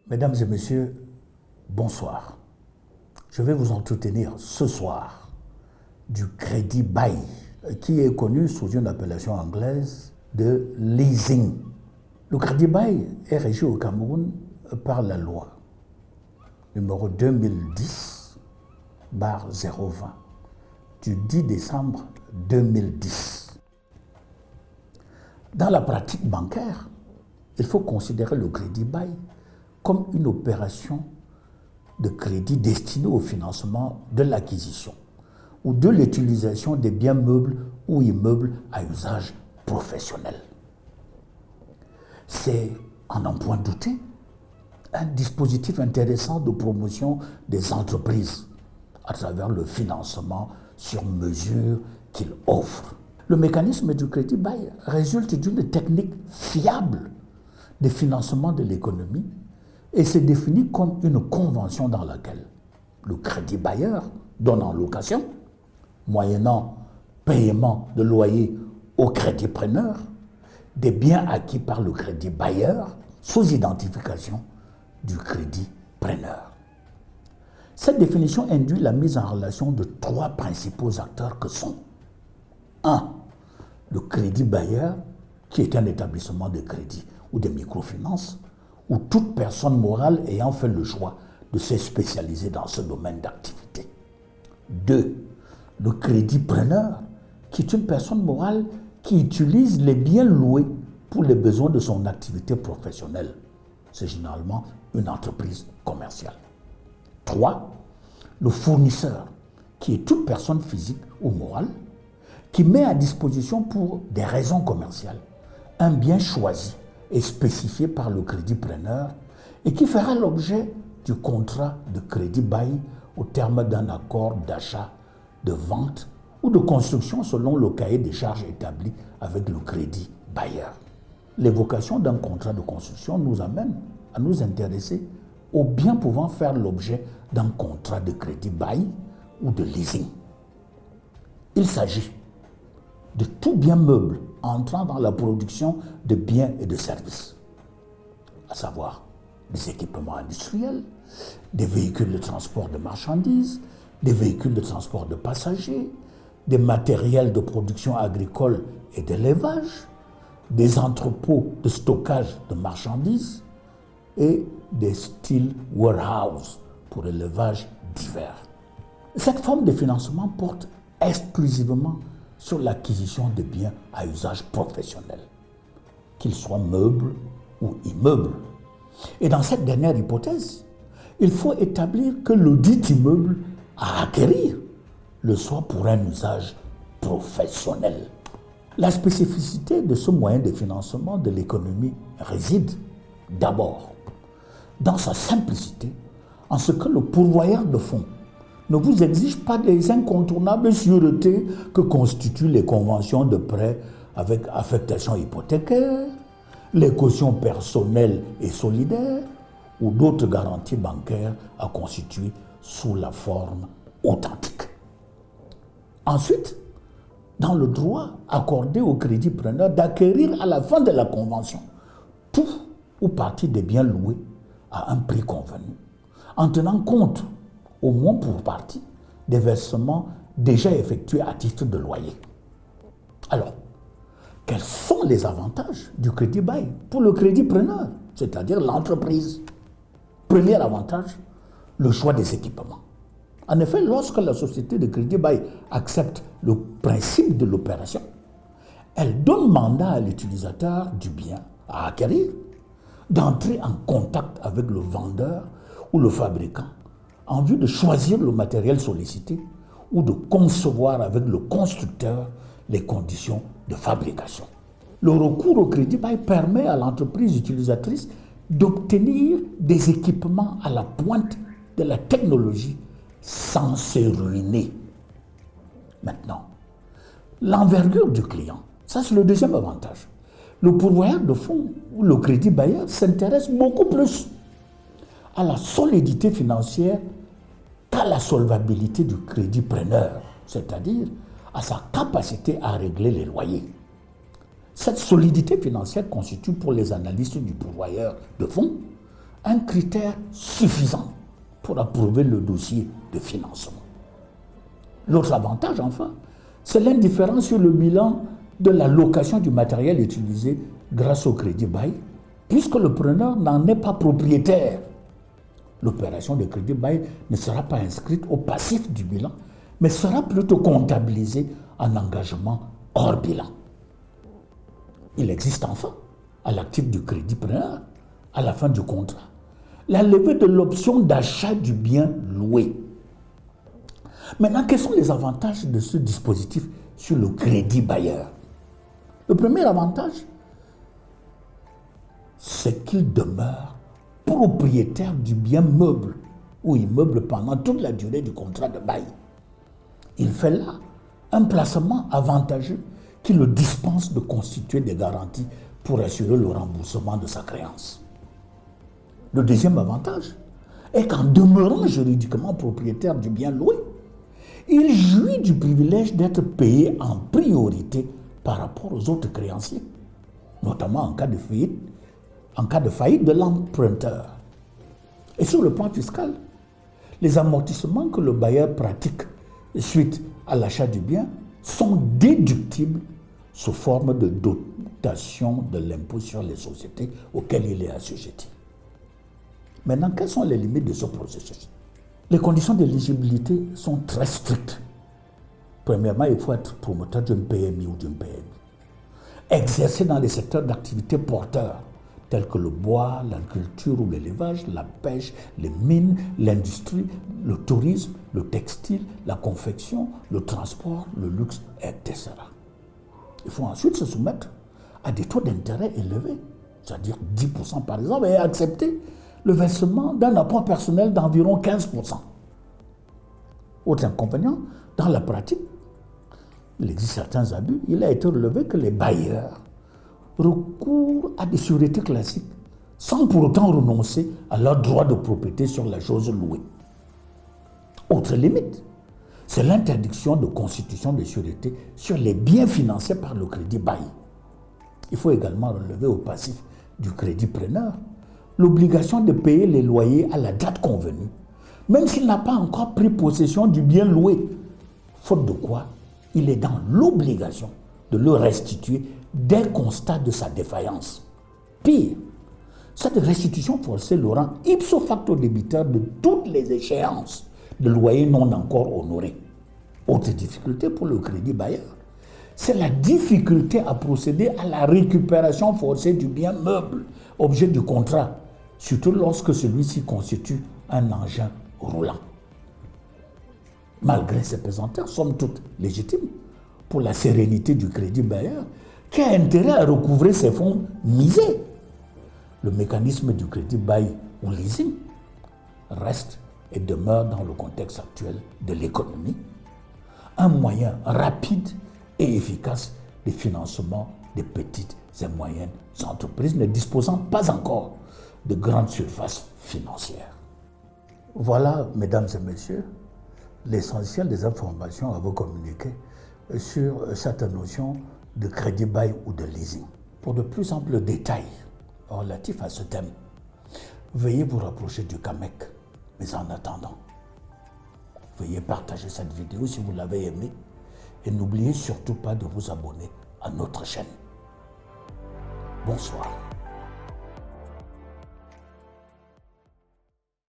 Mesdames et messieurs, bonsoir. Je vais vous entretenir ce soir du crédit bail, qui est connu sous une appellation anglaise de leasing. Le crédit bail est régi au Cameroun par la loi numéro 2010/020 du 10 décembre 2010. Dans la pratique bancaire, il faut considérer le crédit bail comme une opération de crédit destinée au financement de l'acquisition ou de l'utilisation des biens meubles ou immeubles à usage professionnel. C'est, à n'en point douter, un dispositif intéressant de promotion des entreprises à travers le financement sur mesure qu'il offre. Le mécanisme du crédit bail résulte d'une technique fiable de financement de l'économie et se définit comme une convention dans laquelle le crédit bailleur donne en location, moyennant paiement de loyer au crédit preneur, des biens acquis par le crédit bailleur sous identification du crédit preneur. Cette définition induit la mise en relation de trois principaux acteurs que sont 1. Le crédit bailleur, qui est un établissement de crédit ou de microfinance, ou toute personne morale ayant fait le choix de se spécialiser dans ce domaine d'activité. 2. Le crédit preneur, qui est une personne morale qui utilise les biens loués pour les besoins de son activité professionnelle. C'est généralement une entreprise commerciale. 3. Le fournisseur, qui est toute personne physique ou morale, qui met à disposition pour des raisons commerciales un bien choisi et spécifié par le crédit preneur et qui fera l'objet du contrat de crédit bail au terme d'un accord d'achat, de vente ou de construction selon le cahier des charges établi avec le crédit bailleur. L'évocation d'un contrat de construction nous amène à nous intéresser aux biens pouvant faire l'objet d'un contrat de crédit bail ou de leasing. Il s'agit de tout bien meuble entrant dans la production de biens et de services, à savoir des équipements industriels, des véhicules de transport de marchandises, des véhicules de transport de passagers, des matériels de production agricole et d'élevage, des entrepôts de stockage de marchandises et des steel warehouse pour élevage divers. Cette forme de financement porte exclusivement sur l'acquisition de biens à usage professionnel, qu'ils soient meubles ou immeubles. Et dans cette dernière hypothèse, il faut établir que le dit immeuble à acquérir le soit pour un usage professionnel. La spécificité de ce moyen de financement de l'économie réside d'abord dans sa simplicité, en ce que le pourvoyeur de fonds ne vous exige pas les incontournables sûretés que constituent les conventions de prêt avec affectation hypothécaire, les cautions personnelles et solidaires ou d'autres garanties bancaires à constituer sous la forme authentique. Ensuite, dans le droit accordé au crédit preneur d'acquérir à la fin de la convention tout ou partie des biens loués à un prix convenu, en tenant compte au moins pour partie, des versements déjà effectués à titre de loyer. Alors, quels sont les avantages du crédit bail pour le crédit preneur, c'est-à-dire l'entreprise? Premier avantage, le choix des équipements. En effet, lorsque la société de crédit bail accepte le principe de l'opération, elle donne mandat à l'utilisateur du bien à acquérir d'entrer en contact avec le vendeur ou le fabricant en vue de choisir le matériel sollicité ou de concevoir avec le constructeur les conditions de fabrication. Le recours au crédit bail permet à l'entreprise utilisatrice d'obtenir des équipements à la pointe de la technologie sans se ruiner. Maintenant, l'envergure du client, ça c'est le deuxième avantage. Le pourvoyeur de fonds ou le crédit bailleur s'intéresse beaucoup plus à la solidité financière qu'à la solvabilité du crédit preneur, c'est-à-dire à sa capacité à régler les loyers. Cette solidité financière constitue pour les analystes du pourvoyeur de fonds un critère suffisant pour approuver le dossier de financement. L'autre avantage, enfin, c'est l'indifférence sur le bilan de la location du matériel utilisé grâce au crédit bail, puisque le preneur n'en est pas propriétaire. L'opération de crédit bail ne sera pas inscrite au passif du bilan, mais sera plutôt comptabilisée en engagement hors bilan. Il existe enfin, à l'actif du crédit preneur, à la fin du contrat, la levée de l'option d'achat du bien loué. Maintenant, quels sont les avantages de ce dispositif sur le crédit bailleur? Le premier avantage, c'est qu'il demeure propriétaire du bien meuble ou immeuble pendant toute la durée du contrat de bail. Il fait là un placement avantageux qui le dispense de constituer des garanties pour assurer le remboursement de sa créance. Le deuxième avantage est qu'en demeurant juridiquement propriétaire du bien loué, il jouit du privilège d'être payé en priorité par rapport aux autres créanciers, notamment en cas de faillite de l'emprunteur. Et sur le plan fiscal, les amortissements que le bailleur pratique suite à l'achat du bien sont déductibles sous forme de dotation de l'impôt sur les sociétés auquel il est assujetti. Maintenant, quelles sont les limites de ce processus? Les conditions d'éligibilité sont très strictes. Premièrement, il faut être promoteur d'une PMI ou d'une PMI. Exercer dans les secteurs d'activité porteurs, tels que le bois, l'agriculture ou l'élevage, la pêche, les mines, l'industrie, le tourisme, le textile, la confection, le transport, le luxe, etc. Il faut ensuite se soumettre à des taux d'intérêt élevés, c'est-à-dire 10% par exemple, et accepter le versement d'un apport personnel d'environ 15%. Autre inconvénient, dans la pratique, il existe certains abus. Il a été relevé que les bailleurs recourent à des sûretés classiques sans pour autant renoncer à leur droit de propriété sur la chose louée. Autre limite, c'est l'interdiction de constitution de sûreté sur les biens financés par le crédit bail. Il faut également relever au passif du crédit preneur l'obligation de payer les loyers à la date convenue, même s'il n'a pas encore pris possession du bien loué, faute de quoi il est dans l'obligation de le restituer dès constat de sa défaillance. Pire, cette restitution forcée le rend ipso facto débiteur de toutes les échéances de loyers non encore honorés. Autre difficulté pour le crédit bailleur, c'est la difficulté à procéder à la récupération forcée du bien meuble, objet du contrat, surtout lorsque celui-ci constitue un engin roulant. Malgré ces pesanteurs, somme toute légitimes, pour la sérénité du crédit bailleur, qui a intérêt à recouvrer ses fonds misés, le mécanisme du crédit bail ou leasing reste et demeure dans le contexte actuel de l'économie un moyen rapide et efficace de financement des petites et moyennes entreprises ne disposant pas encore de grandes surfaces financières. Voilà, mesdames et messieurs, l'essentiel des informations à vous communiquer sur cette notion de crédit bail ou de leasing. Pour de plus amples détails relatifs à ce thème, veuillez vous rapprocher du CAMEC. Mais en attendant, veuillez partager cette vidéo si vous l'avez aimée et n'oubliez surtout pas de vous abonner à notre chaîne. Bonsoir.